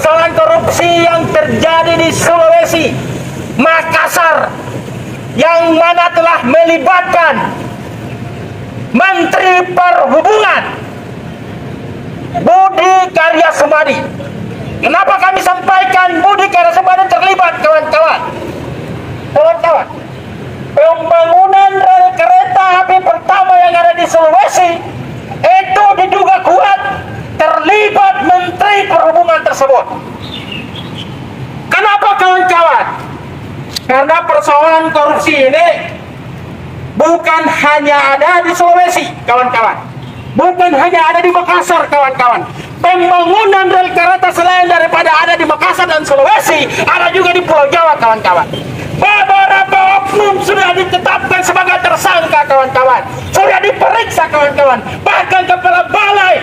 persoalan korupsi yang terjadi di Sulawesi, Makassar, yang mana telah melibatkan Menteri Perhubungan Budi Karya Sumadi. Kenapa kami sampaikan Budi Karya Sumadi terlibat, kawan-kawan? Kawan-kawan, pembangunan rel kereta api pertama yang ada di Sulawesi itu diduga kuat terlibat Menteri Perhubungan tersebut. Kenapa, kawan-kawan? Karena persoalan korupsi ini bukan hanya ada di Sulawesi, kawan-kawan. Bukan hanya ada di Makassar, kawan-kawan. Pembangunan rel kereta selain daripada ada di Makassar dan Sulawesi, ada juga di Pulau Jawa, kawan-kawan. Beberapa oknum sudah ditetapkan sebagai tersangka, kawan-kawan. Sudah diperiksa, kawan-kawan. Bahkan kepala balai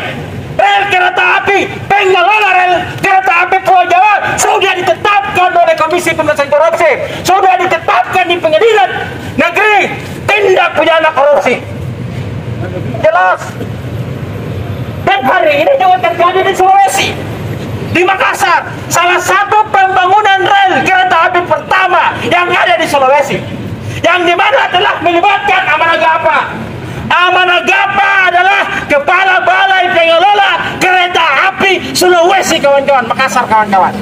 rel kereta api, pengelola rel kereta api Pulau Jawa sudah ditetapkan oleh Komisi Pemberantasan Korupsi. Sudah ditetapkan di Pengadilan Negeri Tindak Pidana Korupsi. Jelas. Dan hari ini juga terjadi di Sulawesi, di Makassar, salah satu pembangunan rel kereta api pertama yang ada di Sulawesi, yang dimana telah melibatkan Amanagapa. Amanagapa adalah kepala balai pengelola kereta api Sulawesi, kawan-kawan, Makassar, kawan-kawan.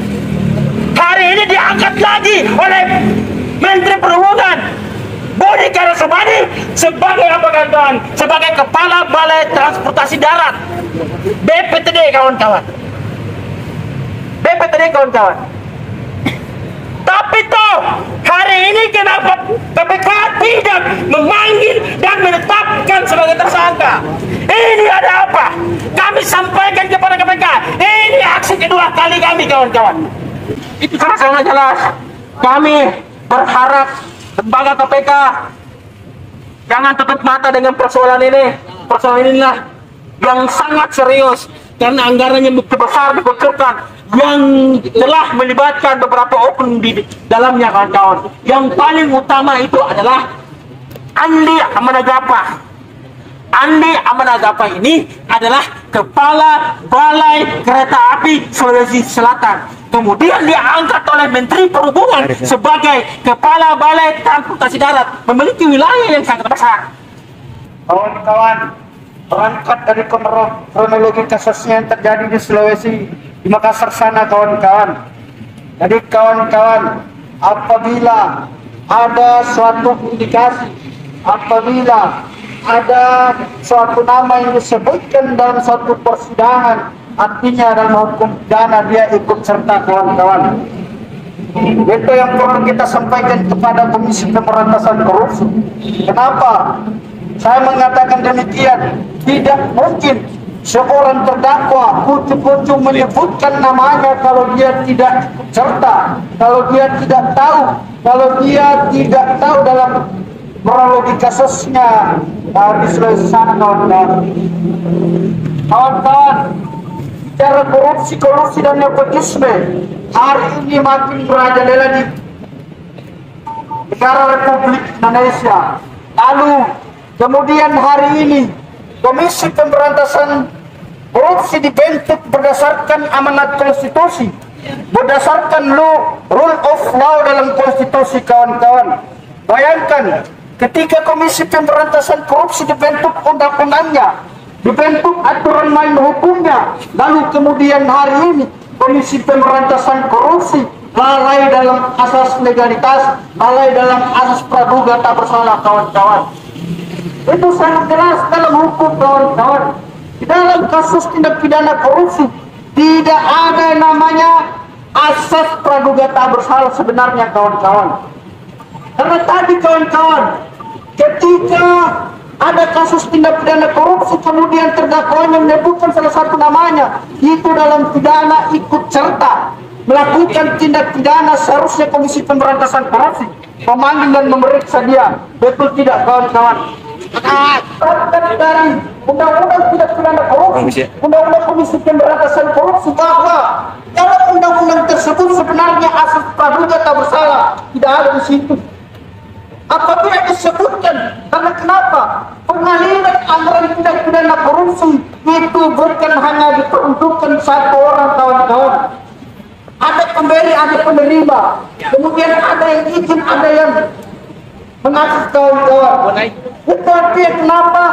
Hari ini diangkat lagi oleh Menteri Perhubungan Budi Karya Sumadi sebagai apa, kawan-kawan? Sebagai kepala balai transportasi darat BPTD, kawan-kawan. BPTD, kawan-kawan. Tapi toh hari ini kenapa KPK tidak memanggil dan menetapkan sebagai tersangka? Ini ada apa? Kami sampaikan kepada KPK, ini aksi kedua kali kami, kawan-kawan. Itu sangat jelas. Kami berharap lembaga KPK jangan tutup mata dengan persoalan ini. Persoalan inilah yang sangat serius, karena anggarannya besar dikucurkan, yang telah melibatkan beberapa oknum di dalamnya, kawan-kawan. Yang paling utama itu adalah Andi Amanagapa. Andi Amanagapa ini adalah kepala balai kereta api Sulawesi Selatan. Kemudian diangkat oleh Menteri Perhubungan sebagai kepala balai transportasi darat, memiliki wilayah yang sangat besar. Kawan-kawan, berangkat dari kronologi kasusnya yang terjadi di Sulawesi, di Makassar sana, kawan-kawan. Jadi kawan-kawan, apabila ada suatu indikasi, apabila ada suatu nama yang disebutkan dalam suatu persidangan, artinya dalam hukum pidana dia ikut serta, kawan-kawan. Itu yang perlu kita sampaikan kepada Komisi Pemberantasan Korupsi. Kenapa saya mengatakan demikian? Tidak mungkin seorang terdakwa kucu-kucu menyebutkan namanya kalau dia tidak ikut serta, kalau dia tidak tahu, kalau dia tidak tahu dalam kronologi kasusnya di Sulawesi sana, kawan-kawan. Kawan-kawan, bicara korupsi dan nepotisme hari ini makin merajalela di negara Republik Indonesia. Lalu kemudian hari ini Komisi Pemberantasan Korupsi dibentuk berdasarkan amanat konstitusi, berdasarkan rule of law dalam konstitusi, kawan-kawan. Bayangkan ketika Komisi Pemberantasan Korupsi dibentuk undang-undangnya, dibentuk aturan main hukumnya, lalu kemudian hari ini Komisi Pemberantasan Korupsi lalai dalam asas legalitas, lalai dalam asas praduga tak bersalah, kawan-kawan. Itu sangat jelas dalam hukum, kawan-kawan. Di dalam kasus tindak pidana korupsi tidak ada namanya asas praduga tak bersalah sebenarnya, kawan-kawan. Karena tadi, kawan-kawan, ketika ada kasus tindak pidana korupsi kemudian terdakwanya menyebutkan salah satu namanya, itu dalam pidana ikut serta melakukan tindak pidana, seharusnya Komisi Pemberantasan Korupsi memanggil dan memeriksa dia. Betul tidak, kawan-kawan? Dari undang-undang tindak pidana korupsi, undang-undang Komisi Pemberantasan Korupsi, bahwa kalau undang-undang tersebut sebenarnya asas praduga tak bersalah tidak ada di situ. Apabila disebutkan, karena kenapa? Pengaliran anggaran tindak pidana korupsi itu bukan hanya diperuntukkan satu orang, kawan-kawan. pemberi, ada penerima. Kemudian ada yang izin, ada yang mengasih kawan-kawan. Itu artinya kenapa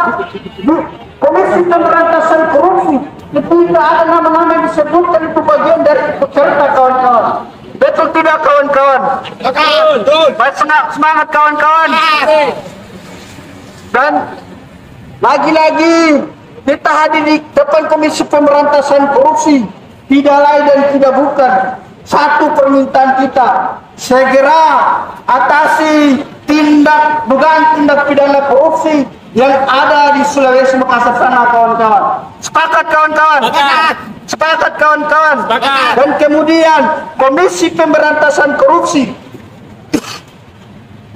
Komisi Pemberantasan Korupsi ketika ada nama-nama yang disebutkan itu bagian dari peserta kawan-kawan. Betul tidak kawan-kawan? Betul. Semangat kawan-kawan. Dan lagi-lagi kita hadir di depan Komisi Pemberantasan Korupsi tidak lain dan tidak bukan satu permintaan kita, segera atasi dugaan tindak pidana korupsi yang ada di Sulawesi Makassar sana kawan-kawan. Sepakat kawan-kawan? Sepakat kawan-kawan? Dan kemudian Komisi Pemberantasan Korupsi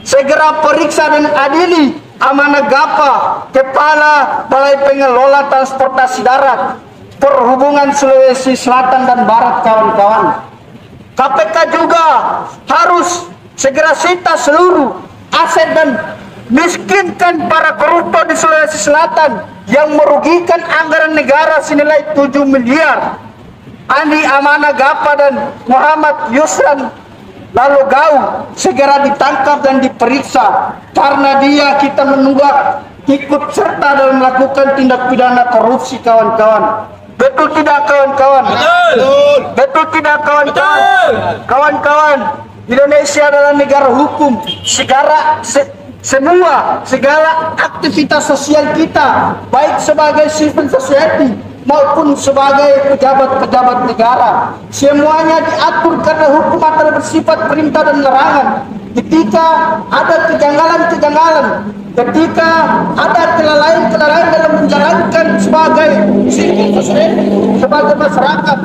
segera periksa dan adili Amanah Gapa, Kepala Balai Pengelola Transportasi Darat Perhubungan Sulawesi Selatan dan Barat kawan-kawan. KPK juga harus segera sita seluruh aset dan miskinkan para koruptor di Sulawesi Selatan yang merugikan anggaran negara senilai 7 miliar. Andi Amanah Gapa dan Muhammad Yusran lalu Gau segera ditangkap dan diperiksa karena kita menunggak ikut serta dalam melakukan tindak pidana korupsi kawan-kawan. Betul tidak kawan-kawan? Betul. Betul tidak kawan-kawan? Kawan-kawan, Indonesia adalah negara hukum. Segala aktivitas sosial kita, baik sebagai civil society maupun sebagai pejabat-pejabat negara, semuanya diatur karena hukum akan bersifat perintah dan larangan. Ketika ada kejanggalan-kejanggalan, ketika ada kelalaian dalam menjalankan sebagai civil society, sebagai masyarakat,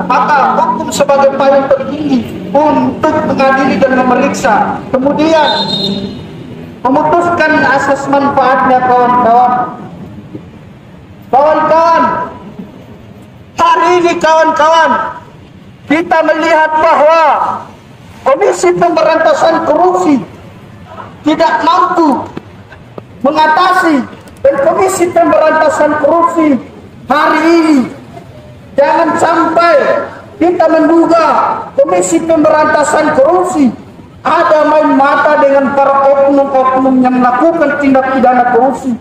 maka hukum sebagai paling tertinggi untuk mengadili dan memeriksa, kemudian memutuskan asas manfaatnya kawan-kawan. Kawan-kawan, hari ini kawan-kawan, kita melihat bahwa Komisi Pemberantasan Korupsi tidak mampu mengatasi, dan Komisi Pemberantasan Korupsi hari ini jangan sampai kita menduga Komisi Pemberantasan Korupsi ada main mata dengan para oknum-oknum yang melakukan tindak pidana korupsi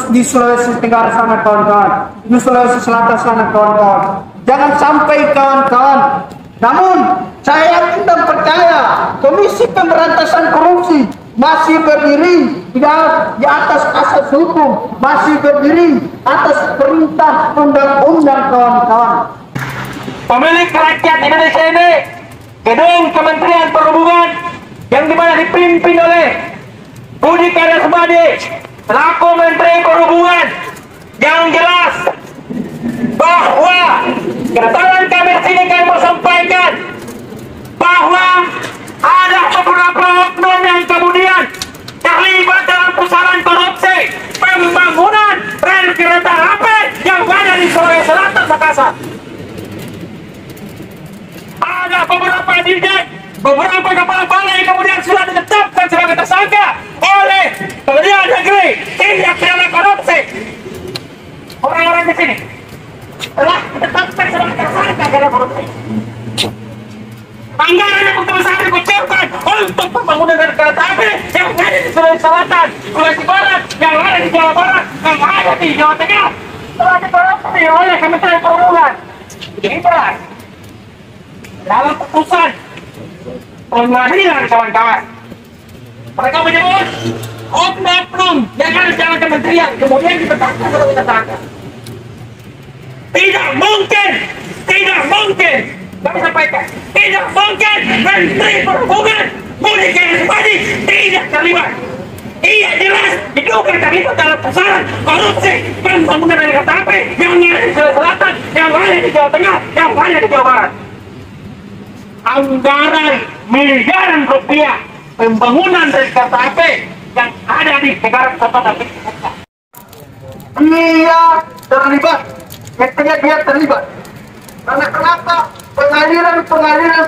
di Sulawesi Tenggara sana kawan-kawan, di Sulawesi Selatan sana kawan-kawan. Jangan sampai kawan-kawan. Namun saya yakin dan percaya Komisi Pemberantasan Korupsi masih berdiri di atas asas hukum, masih berdiri atas perintah undang-undang kawan-kawan. Pemilik rakyat Indonesia ini gedung Kementerian Perhubungan yang dimana dipimpin oleh Budi Karya Sumadi selaku Menteri Perhubungan, yang jelas bahwa kedatangan kami sini kami mau sampaikan bahwa ada beberapa oknum yang kemudian terlibat dalam pusaran korupsi pembangunan rel kereta api yang ada di Sulawesi Selatan Makassar. Ada beberapa dirjen, beberapa kepala balai kemudian sudah ditetapkan sebagai tersangka oleh Pengadilan Negeri Tindak Pidana Korupsi. Orang-orang di sini telah ditetapkan sebagai tersangka karena korupsi. Anggaran yang besar dikucurkan untuk pembangunan rel kereta api yang ada di Sulawesi Selatan, Sulawesi Barat, yang ada di Jawa Barat, yang ada di Jawa Tengah telah dikorupsi oleh Kementerian Perhubungan. Ini jelas dalam putusan pengadilan kawan-kawan. Mereka menyebut oknum yang ada di dalam kementerian kemudian ditetapkan sebagai tersangka. Tidak mungkin kami sampaikan, tidak mungkin Menteri Perhubungan Budi Karya Sumadi tidak terlibat. Ia jelas diduga terlibat dalam pusaran korupsi pembangunan rel kereta api yang ada di Sulawesi Selatan, yang ada di Jawa Tengah, yang ada di Jawa Barat. Anggaran miliaran rupiah pembangunan rel kereta api yang ada di negara Kesatuan Republik Indonesia. Dia terlibat, mestinya dia terlibat. Karena kenapa? Pengaliran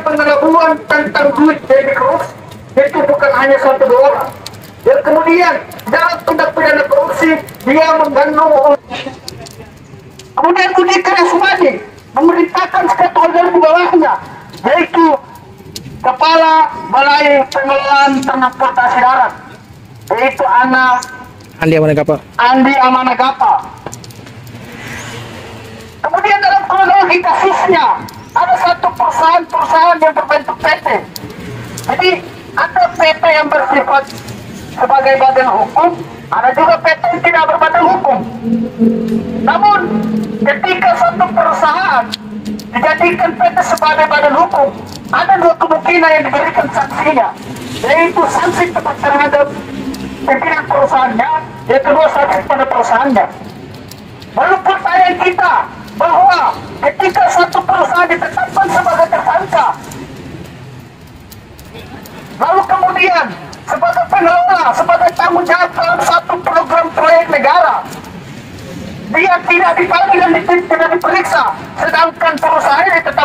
pengelabuan tentang duit dari korupsi itu bukan hanya satu dua orang. Dan kemudian dalam tindak pidana korupsi dia menggandung. Kemudian Budi Karya Sumadi memerintahkan bukan sekretariat di bawahnya, yaitu Kepala Balai Pengelolaan Transportasi Darat, yaitu Andi Amanagapa. Andi Amanagapa. Kemudian dalam kronologi kasusnya ada satu perusahaan yang berbentuk PT. Jadi ada PT yang bersifat sebagai badan hukum, ada juga PT yang tidak berbadan hukum. Namun ketika satu perusahaan dijadikan PT sebagai badan hukum, ada dua kemungkinan yang diberikan sanksinya, yaitu sanksi terhadap pimpinan perusahaannya, yang kedua sanksi pada perusahaannya. Lalu pertanyaan kita bahwa ketika satu perusahaan ditetapkan sebagai tersangka, lalu kemudian sebagai pengelola, sebagai tanggung jawab dalam satu program proyek negara, dia tidak dipanggil dan tidak diperiksa, sedangkan perusahaan ditetapkan